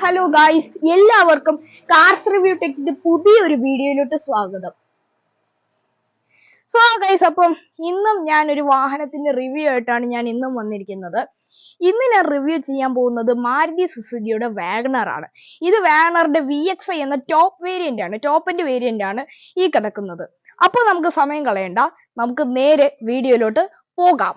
Hello guys, എല്ലാവർക്കും cars review ടെക്കിന്റെ പുതിയൊരു വീഡിയോയിലോട്ട് സ്വാഗതം. ഗൈസ്, അപ്പം ഇന്നും ഞാൻ ഒരു വാഹനത്തിന്റെ റിവ്യൂ ആയിട്ടാണ് ഞാൻ ഇന്നും വന്നിരിക്കുന്നത്. ഇന്ന് ഞാൻ റിവ്യൂ ചെയ്യാൻ പോകുന്നത് മാരുതി സുസുക്കിയുടെ വാഗണർ ആണ്. ഇത് വാഗണറിന്റെ VXi എന്ന ടോപ്പ് എൻഡ് വേരിയന്റ് ആണ് ഈ കിടക്കുന്നത്. അപ്പൊ നമുക്ക് സമയം കളയണ്ട, നമുക്ക് നേരെ വീഡിയോയിലോട്ട് പോകാം.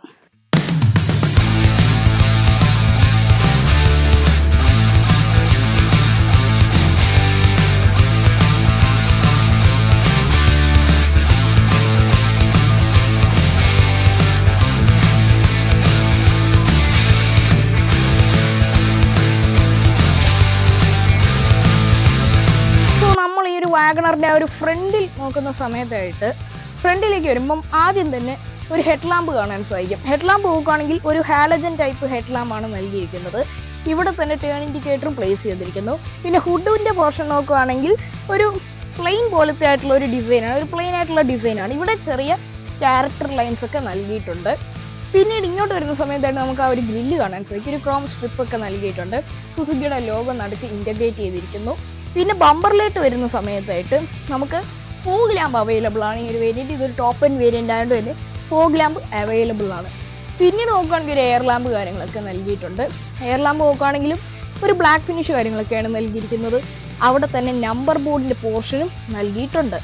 വാഗണറിന്റെ ഒരു ഫ്രണ്ടിൽ നോക്കുന്ന സമയത്തായിട്ട് ഫ്രണ്ടിലേക്ക് വരുമ്പം ആദ്യം തന്നെ ഒരു ഹെഡ് ലാമ്പ് കാണാൻ സാധിക്കും. ഹെഡ് ലാമ്പ് നോക്കുകയാണെങ്കിൽ ഒരു ഹാലജൻ ടൈപ്പ് ഹെഡ് ലാമ്പാണ് നൽകിയിരിക്കുന്നത്. ഇവിടെ തന്നെ ടേൺ ഇൻഡിക്കേറ്ററും പ്ലേസ് ചെയ്തിരിക്കുന്നു. പിന്നെ ഹുഡിന്റെ പോർഷൻ നോക്കുകയാണെങ്കിൽ ഒരു പ്ലെയിൻ പോലത്തെ ആയിട്ടുള്ള ഒരു ഡിസൈനാണ്, ഒരു പ്ലെയിൻ ആയിട്ടുള്ള ഡിസൈനാണ്. ഇവിടെ ചെറിയ ക്യാരക്ടർ ലൈൻസ് ഒക്കെ നൽകിയിട്ടുണ്ട്. പിന്നീട് ഇങ്ങോട്ട് വരുന്ന സമയത്തായിട്ട് നമുക്ക് ആ ഒരു ഗ്രില്ല് കാണാൻ സാധിക്കും. ഒരു ക്രോം സ്ട്രിപ്പ് ഒക്കെ നൽകിയിട്ടുണ്ട്. സുസുക്കിയുടെ ലോഗോ നടുക്ക് ഇന്റഗ്രേറ്റ് ചെയ്തിരിക്കുന്നു. പിന്നെ ബമ്പറിലേക്ക് വരുന്ന സമയത്തായിട്ട് നമുക്ക് ഫോഗ് ലാമ്പ് അവൈലബിൾ ആണ്. ഈ ഒരു വേരിയന്റ് ഇതൊരു ടോപ്പ് എൻഡ് വേരിയന്റ് ആയതുകൊണ്ട് തന്നെ ഫോഗ് ലാമ്പ് അവൈലബിൾ ആണ്. പിന്നീട് നോക്കുകയാണെങ്കിൽ ഒരു എയർ ലാമ്പ് കാര്യങ്ങളൊക്കെ നൽകിയിട്ടുണ്ട്. എയർ ലാമ്പ് നോക്കുകയാണെങ്കിലും ഒരു ബ്ലാക്ക് ഫിനിഷ് കാര്യങ്ങളൊക്കെയാണ് നൽകിയിരിക്കുന്നത്. അവിടെ തന്നെ നമ്പർ ബോർഡിന്റെ പോർഷനും നൽകിയിട്ടുണ്ട്.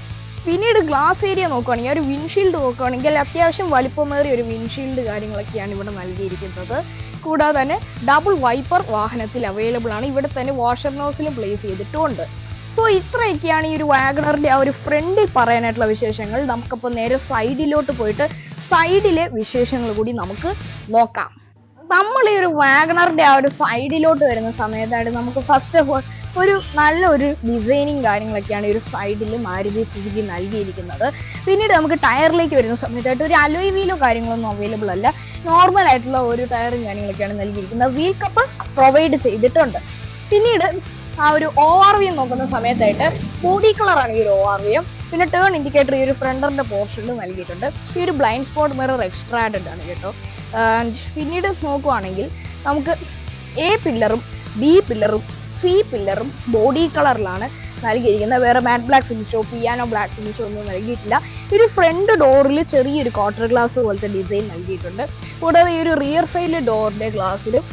പിന്നീട് ഗ്ലാസ് ഏരിയ നോക്കുകയാണെങ്കിൽ ഒരു വിൻഷീൽഡ് നോക്കുകയാണെങ്കിൽ അത്യാവശ്യം വലിപ്പമേറിയ ഒരു വിൻഷീൽഡ് കാര്യങ്ങളൊക്കെയാണ് ഇവിടെ നൽകിയിരിക്കുന്നത്. കൂടാതെ തന്നെ ഡബിൾ വൈപ്പർ വാഹനത്തിൽ അവൈലബിൾ ആണ്. ഇവിടെ തന്നെ വാഷർ നോസിലും പ്ലേസ് ചെയ്തിട്ടുമുണ്ട്. ഇത്രയൊക്കെയാണ് ഈ ഒരു വാഗണറിന്റെ ആ ഒരു ഫ്രണ്ടിൽ പറയാനായിട്ടുള്ള വിശേഷങ്ങൾ. നമുക്കപ്പോൾ നേരെ സൈഡിലോട്ട് പോയിട്ട് സൈഡിലെ വിശേഷങ്ങൾ കൂടി നമുക്ക് നോക്കാം. നമ്മൾ ഈ ഒരു വാഗണറിന്റെ ആ ഒരു സൈഡിലോട്ട് വരുന്ന സമയത്തായിട്ട് നമുക്ക് ഫസ്റ്റ് ഓഫ് ഓൾ ഒരു നല്ലൊരു ഡിസൈനിങ് കാര്യങ്ങളൊക്കെയാണ് ഈ ഒരു സൈഡിൽ മാരുതി സുസുക്കി നൽകിയിരിക്കുന്നത്. പിന്നീട് നമുക്ക് ടയറിലേക്ക് വരുന്ന സമയത്തായിട്ട് ഒരു അലോയ് വീലോ കാര്യങ്ങളൊന്നും അവൈലബിൾ അല്ല. നോർമൽ ആയിട്ടുള്ള ഒരു ടയറും കാര്യങ്ങളൊക്കെയാണ് നൽകിയിരിക്കുന്നത്. വീൽ കപ്പ് പ്രൊവൈഡ് ചെയ്തിട്ടുണ്ട്. പിന്നീട് ആ ഒരു ORV നോക്കുന്ന സമയത്തായിട്ട് ബോഡി കളറാണ് ഈ ഒരു ORV. പിന്നെ ടേൺ ഇൻഡിക്കേറ്റർ ഈ ഒരു ഫ്രണ്ടറിന്റെ പോർഷനിൽ നൽകിയിട്ടുണ്ട്. ഈ ഒരു blind spot mirror extra added ആണ് കേട്ടോ. പിന്നീട് നോക്കുവാണെങ്കിൽ നമുക്ക് A പില്ലറും B പില്ലറും C പില്ലറും ബോഡി കളറിലാണ് നൽകിയിരിക്കുന്നത്. വേറെ മാറ്റ് ബ്ലാക്ക് ഫിനിഷോ പിയാനോ ബ്ലാക്ക് ഫിനിഷോ ഒന്നും നൽകിയിട്ടില്ല. ഈ ഒരു ഫ്രണ്ട് ഡോറിൽ ചെറിയൊരു ക്വാർട്ടർ ഗ്ലാസ് പോലത്തെ ഡിസൈൻ നൽകിയിട്ടുണ്ട്. കൂടാതെ ഈ ഒരു റിയർ സൈഡിലെ ഡോറിന്റെ ഗ്ലാസ്സിലും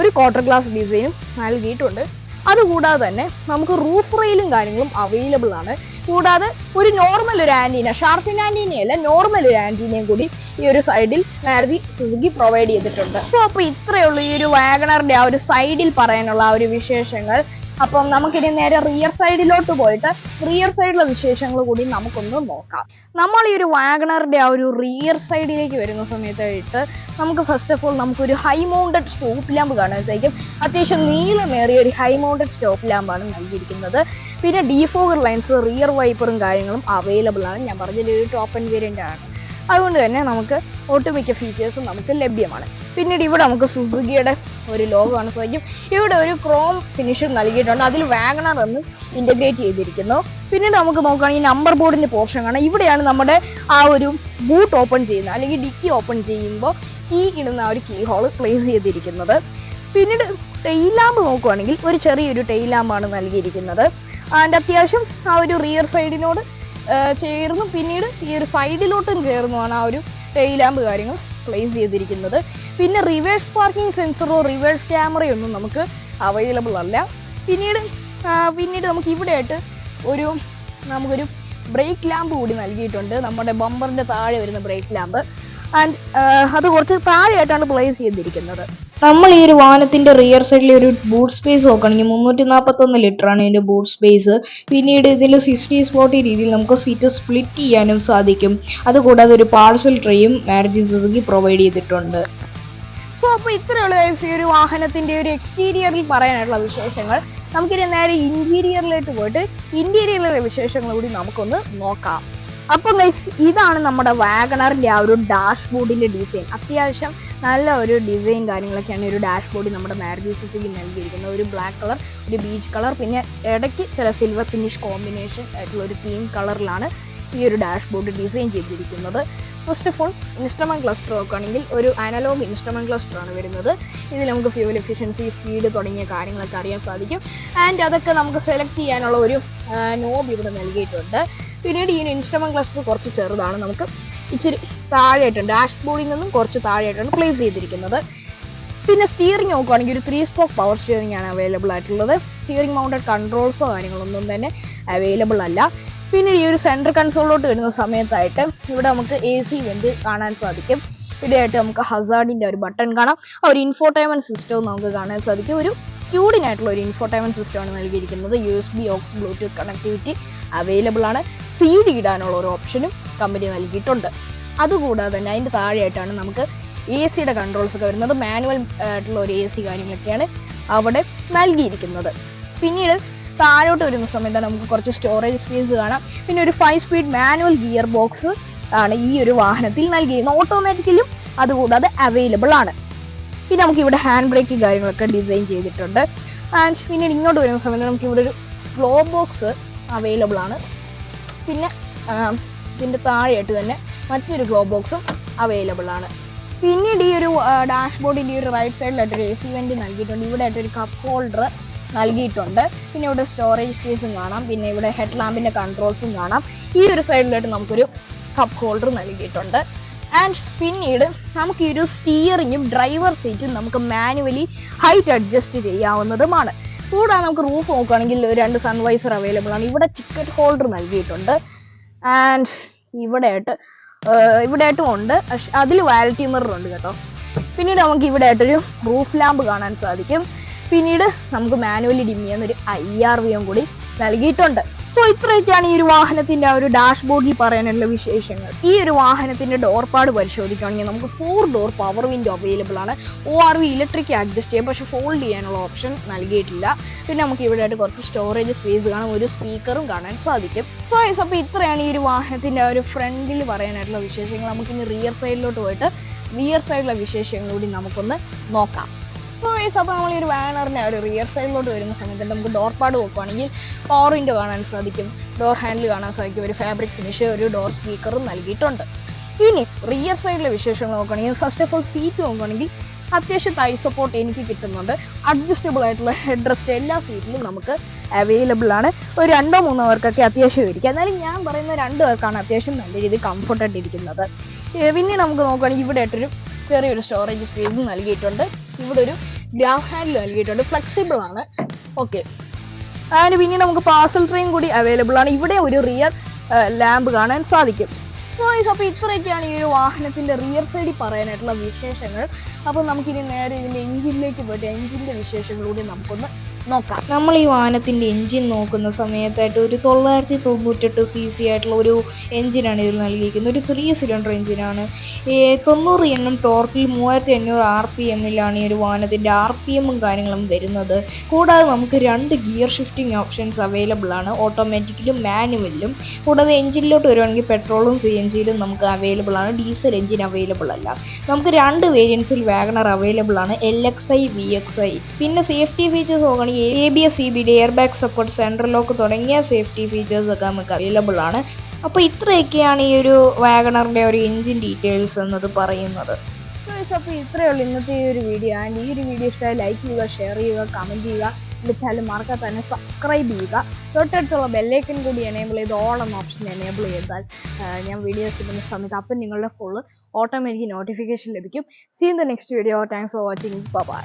ഒരു ക്വാർട്ടർ ഗ്ലാസ് ഡിസൈനും നൽകിയിട്ടുണ്ട്. അതുകൂടാതെ തന്നെ നമുക്ക് റൂഫ് റെയിലും കാര്യങ്ങളും അവൈലബിൾ ആണ്. കൂടാതെ ഒരു നോർമൽ ഒരു ആന്റീന, ഷാർപ്പിൻ ആന്റീനയല്ല, നോർമൽ ഒരു ആന്റീനയും കൂടി ഈ ഒരു സൈഡിൽ മാരുതി സുസുക്കി പ്രൊവൈഡ് ചെയ്തിട്ടുണ്ട്. അപ്പോൾ ഇത്രയേ ഉള്ളൂ ഈ ഒരു വാഗണറിന്റെ ആ ഒരു സൈഡിൽ പറയാനുള്ള ആ ഒരു വിശേഷങ്ങൾ. അപ്പം നമുക്കിനി നേരെ റിയർ സൈഡിലോട്ട് പോയിട്ട് റിയർ സൈഡിലെ വിശേഷങ്ങൾ കൂടി നമുക്കൊന്ന് നോക്കാം. നമ്മൾ ഈ ഒരു വാഗണറിന്റെ ആ ഒരു റിയർ സൈഡിലേക്ക് വരുന്ന സമയത്തായിട്ട് നമുക്ക് ഫസ്റ്റ് ഓഫ് ഓൾ നമുക്കൊരു ഹൈ മൗണ്ടഡ് സ്റ്റോപ്പ് ലാമ്പ് കാണാൻ സാധിക്കും. അത്യാവശ്യം നീളമേറിയ ഒരു ഹൈ മൗണ്ടഡ് സ്റ്റോപ്പ് ലാമ്പാണ് നൽകിയിരിക്കുന്നത്. പിന്നെ ഡീഫോഗർ ലൈൻസ്, റിയർ വൈപ്പറും കാര്യങ്ങളും അവൈലബിൾ ആണ്. ഞാൻ പറഞ്ഞതിൽ ഒരു ടോപ്പ് എൻഡ് വേരിയന്റ് ആണ്. അതുകൊണ്ട് തന്നെ നമുക്ക് ഒട്ടുമിക്ക ഫീച്ചേഴ്സും നമുക്ക് ലഭ്യമാണ്. പിന്നീട് ഇവിടെ നമുക്ക് സുസുക്കിയുടെ ഒരു ലോഗോ കാണാൻ സാധിക്കും. ഇവിടെ ഒരു ക്രോം ഫിനിഷ് നൽകിയിട്ടുണ്ട്. അതിൽ വാഗണർ എന്ന് ഇന്റഗ്രേറ്റ് ചെയ്തിരിക്കുന്നു. പിന്നീട് നമുക്ക് നോക്കുകയാണെങ്കിൽ നമ്പർ ബോർഡിന്റെ പോർഷൻ കാണാം. ഇവിടെയാണ് നമ്മുടെ ആ ഒരു ബൂട്ട് ഓപ്പൺ ചെയ്യുന്നത്, അല്ലെങ്കിൽ ഡിക്കി ഓപ്പൺ ചെയ്യുമ്പോൾ കീ ഇടുന്ന ആ ഒരു കീ ഹോള് പ്ലേസ് ചെയ്തിരിക്കുന്നത്. പിന്നീട് ടെയിൽ ലാമ്പ് നോക്കുകയാണെങ്കിൽ ഒരു ചെറിയൊരു ടെയിൽ ലാമ്പാണ് നൽകിയിരിക്കുന്നത്. അതിൻ്റെ അത്യാവശ്യം ആ ഒരു റിയർ സൈഡിനോട് ചേർന്നു പിന്നീട് ഈ ഒരു സൈഡിലോട്ടും ചേർന്നുമാണ് ആ ഒരു ടെയിൽ ലാമ്പ് കാര്യങ്ങൾ പ്ലേസ് ചെയ്തിരിക്കുന്നത്. പിന്നെ റിവേഴ്സ് പാർക്കിംഗ് സെൻസറോ റിവേഴ്സ് ക്യാമറയോ ഒന്നും നമുക്ക് അവൈലബിൾ അല്ല. പിന്നീട് നമുക്ക് ഇവിടെയായിട്ട് നമുക്കൊരു ബ്രേക്ക് ലാമ്പ് കൂടി നൽകിയിട്ടുണ്ട്. നമ്മുടെ ബമ്പറിന്റെ താഴെ വരുന്ന ബ്രേക്ക് ലാമ്പ്. ആൻഡ് അത് കുറച്ച് താഴെയായിട്ടാണ് പ്ലേസ് ചെയ്തിരിക്കുന്നത്. നമ്മൾ ഈ ഒരു വാഹനത്തിന്റെ റിയർ സൈഡിൽ ഒരു ബൂട്ട് സ്പേസ് നോക്കുകയാണെങ്കിൽ 341 ലിറ്ററാണ് ഇതിന്റെ ബൂട്ട് സ്പേസ്. പിന്നീട് ഇതിൽ 60-40 രീതിയിൽ നമുക്ക് സീറ്റ് സ്പ്ലിറ്റ് ചെയ്യാനും സാധിക്കും. അതുകൂടാതെ ഒരു പാർസൽ ട്രേയും മാരുതി സുസുക്കി പ്രൊവൈഡ് ചെയ്തിട്ടുണ്ട്. അപ്പോൾ ഇത്രയുള്ള ഈ ഒരു വാഹനത്തിന്റെ ഒരു എക്സ്റ്റീരിയറിൽ പറയാനായിട്ടുള്ള വിശേഷങ്ങൾ. നമുക്കിനി നേരെ ഇന്റീരിയറിലേക്ക് പോയിട്ട് ഇന്റീരിയറിലെ വിശേഷങ്ങൾ കൂടി നമുക്കൊന്ന് നോക്കാം. അപ്പോൾ ഗൈസ്, ഇതാണ് നമ്മുടെ വാഗണറിന്റെ ആ ഒരു ഡാഷ് ബോർഡിന്റെ ഡിസൈൻ. അത്യാവശ്യം നല്ല ഒരു ഡിസൈൻ കാര്യങ്ങളൊക്കെയാണ് ഒരു ഡാഷ് ബോർഡിൽ നമ്മുടെ മാരുതി സുസുക്കി നൽകിയിരിക്കുന്നത്. ഒരു ബ്ലാക്ക് കളർ, ഒരു ബീച്ച് കളർ, പിന്നെ ഇടയ്ക്ക് ചില സിൽവർ ഫിനിഷ് കോമ്പിനേഷൻ ആയിട്ടുള്ള ഒരു തീം കളറിലാണ് ഈ ഒരു ഡാഷ് ബോർഡ് ഡിസൈൻ ചെയ്തിരിക്കുന്നത്. First of all instrument cluster നോക്കുകയാണെങ്കിൽ ഒരു അനലോഗ് ഇൻസ്ട്രുമെന്റ് ക്ലസ്റ്റർ ആണ് വരുന്നത്. ഇതിൽ നമുക്ക് ഫ്യൂൽ എഫിഷ്യൻസി, സ്പീഡ് തുടങ്ങിയ കാര്യങ്ങളൊക്കെ അറിയാൻ സാധിക്കും. ആൻഡ് അതൊക്കെ നമുക്ക് സെലക്ട് ചെയ്യാനുള്ള ഒരു നോബ് ഇവിടെ നൽകിയിട്ടുണ്ട്. പിന്നീട് ഈ ഇൻസ്ട്രുമെന്റ് ക്ലസ്റ്റർ കുറച്ച് ചെറുതാണ്, നമുക്ക് ഇച്ചിരി താഴെയായിട്ടുണ്ട്, ഡാഷ് ബോർഡിൽ നിന്നും കുറച്ച് താഴെയായിട്ടാണ് പ്ലേസ് ചെയ്തിരിക്കുന്നത്. പിന്നെ സ്റ്റിയറിംഗ് നോക്കുകയാണെങ്കിൽ ഒരു 3 സ്പോക്ക് പവർ സ്റ്റിയറിംഗ് ആണ് അവൈലബിൾ ആയിട്ടുള്ളത്. സ്റ്റിയറിംഗ് മൗണ്ടഡ് കൺട്രോൾസോ കാര്യങ്ങളൊന്നും തന്നെ അവൈലബിൾ അല്ല. പിന്നെ ഈ ഒരു സെൻട്രൽ കൺസോളിലോട്ട് വരുന്ന സമയത്തായിട്ട് ഇവിടെ നമുക്ക് AC വെന്റ് കാണാൻ സാധിക്കും. ഇവിടെയായിട്ട് നമുക്ക് ഹസാർഡിന്റെ ഒരു ബട്ടൺ കാണാം. ഒരു ഇൻഫോർടൈൻമെന്റ് സിസ്റ്റവും നമുക്ക് കാണാൻ സാധിക്കും. ഒരു ക്യൂഡിനായിട്ടുള്ള ഒരു ഇൻഫോർടൈൻമെന്റ് സിസ്റ്റം ആണ് നൽകിയിരിക്കുന്നത്. USB aux bluetooth connectivity available ആണ്. CD ഇടാനുള്ള ഒരു ഓപ്ഷനും കമ്പനി നൽകിയിട്ടുണ്ട്. അതുകൂടാതെ തന്നെ അതിന്റെ താഴെയായിട്ടാണ് നമുക്ക് AC കൺട്രോൾസ് ഒക്കെ വരുന്നത്. മാനുവൽ ആയിട്ടുള്ള ഒരു AC കാര്യങ്ങളൊക്കെയാണ് അവിടെ നൽകിയിരിക്കുന്നത്. പിന്നീട് താഴോട്ട് വരുന്ന സമയത്ത് നമുക്ക് കുറച്ച് സ്റ്റോറേജ് സ്പേസ് കാണാം. പിന്നെ ഒരു 5 സ്പീഡ് മാനുവൽ ഗിയർ ബോക്സ് ആണ് ഈ ഒരു വാഹനത്തിൽ നൽകിയിരിക്കുന്നത്. ഓട്ടോമാറ്റിക്കലും അതുകൂടാതെ അവൈലബിൾ ആണ്. പിന്നെ നമുക്ക് ഇവിടെ ഹാൻഡ് ബ്രേക്ക് കാര്യങ്ങളൊക്കെ ഡിസൈൻ ചെയ്തിട്ടുണ്ട്. ആൻഡ് പിന്നീട് ഇങ്ങോട്ട് വരുന്ന സമയത്ത് നമുക്ക് ഇവിടെ ഒരു ഫ്ലോ ബോക്സ് അവൈലബിൾ ആണ്. പിന്നെ ഇതിൻ്റെ താഴെയായിട്ട് തന്നെ മറ്റൊരു ഗ്ലോ ബോക്സും അവൈലബിൾ ആണ്. പിന്നീട് ഈ ഒരു ഡാഷ്ബോർഡിൻ്റെ ഒരു റൈറ്റ് സൈഡിലായിട്ട് ഒരു AC വെന്റ് നൽകിയിട്ടുണ്ട്. ഇവിടെ ആയിട്ട് ഒരു കപ്പ് ഹോൾഡർ നൽകിയിട്ടുണ്ട്. പിന്നെ ഇവിടെ സ്റ്റോറേജ് സ്പേസും കാണാം. പിന്നെ ഇവിടെ ഹെഡ് ലാമ്പിൻ്റെ കൺട്രോൾസും കാണാം. ഈ ഒരു സൈഡിലായിട്ട് നമുക്കൊരു കപ്പ് ഹോൾഡർ നൽകിയിട്ടുണ്ട്. ആൻഡ് പിന്നീട് നമുക്ക് ഈ ഒരു സ്റ്റിയറിങ്ങും ഡ്രൈവർ സീറ്റും നമുക്ക് മാനുവലി ഹൈറ്റ് അഡ്ജസ്റ്റ് ചെയ്യാവുന്നതുമാണ്. കൂടാതെ നമുക്ക് റൂഫ് നോക്കുകയാണെങ്കിൽ 2 സൺവൈസർ അവൈലബിൾ ആണ്. ഇവിടെ ടിക്കറ്റ് ഹോൾഡർ നൽകിയിട്ടുണ്ട്. ആൻഡ് ഇവിടെയായിട്ടും ഉണ്ട്, പക്ഷെ അതിൽ വാലിറ്റി മിറർ ഉണ്ട് കേട്ടോ. പിന്നീട് നമുക്ക് ഇവിടെ ആയിട്ടൊരു റൂഫ് ലാമ്പ് കാണാൻ സാധിക്കും. പിന്നീട് നമുക്ക് മാനുവലി ഡിം ചെയ്യുന്ന ഒരു IRVയും കൂടി നൽകിയിട്ടുണ്ട്. സോ ഇത്രയൊക്കെയാണ് ഈ ഒരു വാഹനത്തിന്റെ ആ ഒരു ഡാഷ്ബോർഡിൽ പറയാനുള്ള വിശേഷങ്ങൾ. ഈ ഒരു വാഹനത്തിന്റെ ഡോർ പാഡ് പരിശോധിക്കുകയാണെങ്കിൽ നമുക്ക് 4 ഡോർ പവർ വിൻഡോ അവൈലബിൾ ആണ്. ORV ഇലക്ട്രിക് അഡ്ജസ്റ്റ് ചെയ്യാം, പക്ഷെ ഫോൾഡ് ചെയ്യാനുള്ള ഓപ്ഷൻ നൽകിയിട്ടില്ല. പിന്നെ നമുക്ക് ഇവിടെ ആയിട്ട് കുറച്ച് സ്റ്റോറേജ് സ്പേസ് കാണാം, ഒരു സ്പീക്കറും കാണാൻ സാധിക്കും. സോ അപ്പോൾ ഇത്രയാണ് ഈ ഒരു വാഹനത്തിന്റെ ആ ഒരു ഫ്രണ്ടിൽ പറയാനായിട്ടുള്ള വിശേഷങ്ങൾ. നമുക്കിനി റിയർ സൈഡിലോട്ട് പോയിട്ട് റിയർ സൈഡിലെ വിശേഷങ്ങൾ കൂടി നമുക്കൊന്ന് നോക്കാം. സോ അപ്പോൾ നമ്മൾ ഈ ഒരു വാഗണറിൻ്റെ ഒരു റിയർ സൈഡിലോട്ട് വരുന്ന സമയത്ത് നമുക്ക് ഡോർ പാഡ് നോക്കുകയാണെങ്കിൽ പവർ വിൻഡോ കാണാൻ സാധിക്കും, ഡോർ ഹാൻഡിൽ കാണാൻ സാധിക്കും, ഒരു ഫാബ്രിക് ഫിനിഷ്, ഒരു ഡോർ സ്പീക്കറും നൽകിയിട്ടുണ്ട്. ഇനി റിയർ സൈഡിലെ വിശേഷങ്ങൾ നോക്കുകയാണെങ്കിൽ ഫസ്റ്റ് ഓഫ് ഓൾ സീറ്റ് നോക്കുകയാണെങ്കിൽ അത്യാവശ്യം തൈ സപ്പോർട്ട് എനിക്ക് കിട്ടുന്നുണ്ട്. അഡ്ജസ്റ്റബിൾ ആയിട്ടുള്ള ഹെഡ് റെസ്റ്റ് എല്ലാ സീറ്റിലും നമുക്ക് അവൈലബിൾ ആണ്. ഒരു 2-3 പേർക്കൊക്കെ അത്യാവശ്യം ഇരിക്കുക. എന്നാലും ഞാൻ പറയുന്ന 2 പേർക്കാണ് അത്യാവശ്യം നല്ല രീതിയിൽ കംഫർട്ടായിട്ട് ഇരിക്കുന്നത്. പിന്നെ നമുക്ക് നോക്കുകയാണെങ്കിൽ ഇവിടെ ആയിട്ടൊരു ചെറിയൊരു സ്റ്റോറേജ് സ്പേസ് നൽകിയിട്ടുണ്ട്. ഇവിടെ ഒരു ഗ്രാബ് ഹാൻഡിൽ നൽകിയിട്ടുണ്ട്, ഫ്ലെക്സിബിൾ ആണ്. ഓക്കെ, അതിന് പിന്നീട് നമുക്ക് പാർസൽ ട്രെയിൻ കൂടി അവൈലബിൾ ആണ്. ഇവിടെ ഒരു റിയർ ലാമ്പ് കാണാൻ സാധിക്കും. സോ അപ്പോൾ ഇത്രയൊക്കെയാണ് ഈ ഒരു വാഹനത്തിൻ്റെ റിയർ സൈഡിൽ പറയാനായിട്ടുള്ള വിശേഷങ്ങൾ. അപ്പോൾ നമുക്കിനി നേരെ ഇതിൻ്റെ എഞ്ചിനിലേക്ക് പോയിട്ട് എഞ്ചിൻ്റെ വിശേഷങ്ങളൂടെ നമുക്കൊന്ന് നോക്കാം. നമ്മൾ ഈ വാഹനത്തിൻ്റെ എഞ്ചിൻ നോക്കുന്ന സമയത്തായിട്ട് ഒരു 998 cc ആയിട്ടുള്ള ഒരു എഞ്ചിനാണ് ഇതിൽ നൽകിയിരിക്കുന്നത്. ഒരു 3 സിലിണ്ടർ എഞ്ചിനാണ്. 900 Nm ടോർക്കിൽ 3500 RPM-ലാണ് ഈ ഒരു വാഹനത്തിൻ്റെ RPM കാര്യങ്ങളും വരുന്നത്. കൂടാതെ നമുക്ക് 2 ഗിയർ ഷിഫ്റ്റിംഗ് ഓപ്ഷൻസ് അവൈലബിൾ ആണ്, ഓട്ടോമാറ്റിക്കലും മാനുവലിലും. കൂടാതെ എഞ്ചിനിലോട്ട് വരുവാണെങ്കിൽ പെട്രോളും CNGയിലും നമുക്ക് അവൈലബിൾ ആണ്, ഡീസൽ എഞ്ചിൻ അവൈലബിൾ അല്ല. നമുക്ക് 2 വേരിയൻസിൽ വാഗണർ അവൈലബിൾ ആണ്, LXi, VXi. പിന്നെ സേഫ്റ്റി ഫീച്ചേഴ്സ് നോക്കുകയാണെങ്കിൽ ABS, CBD, air bag support, central lock തുടങ്ങിയ സേഫ്റ്റി ഫീച്ചേഴ്സ് ഒക്കെ നമുക്ക് അവൈലബിൾ ആണ്. അപ്പോൾ ഇത്രയൊക്കെയാണ് ഈ ഒരു വാഗണറിൻ്റെ ഒരു എഞ്ചിൻ ഡീറ്റെയിൽസ് എന്നത് പറയുന്നത്. അപ്പോൾ ഇത്രയേ ഉള്ളൂ ഇന്നത്തെ ഈ ഒരു വീഡിയോ. ആൻഡ് ഈ ഒരു വീഡിയോ ഇഷ്ടമായി ലൈക്ക് ചെയ്യുക, ഷെയർ ചെയ്യുക, കമൻറ്റ് ചെയ്യുക. എൻ്റെ ചാനൽ മറക്കാതെ തന്നെ സബ്സ്ക്രൈബ് ചെയ്യുക. തൊട്ടടുത്തുള്ള ബെല്ലൈക്കൻ കൂടി എനേബിൾ ചെയ്ത് ഓൾ എന്ന ഓപ്ഷൻ എനേബിൾ ചെയ്താൽ ഞാൻ വീഡിയോസ് ഇടുന്ന സമയത്ത് അപ്പം നിങ്ങളുടെ ഫോണിൽ ഓട്ടോമാറ്റിക് നോട്ടിഫിക്കേഷൻ ലഭിക്കും. See in the next video. Thanks for watching. By.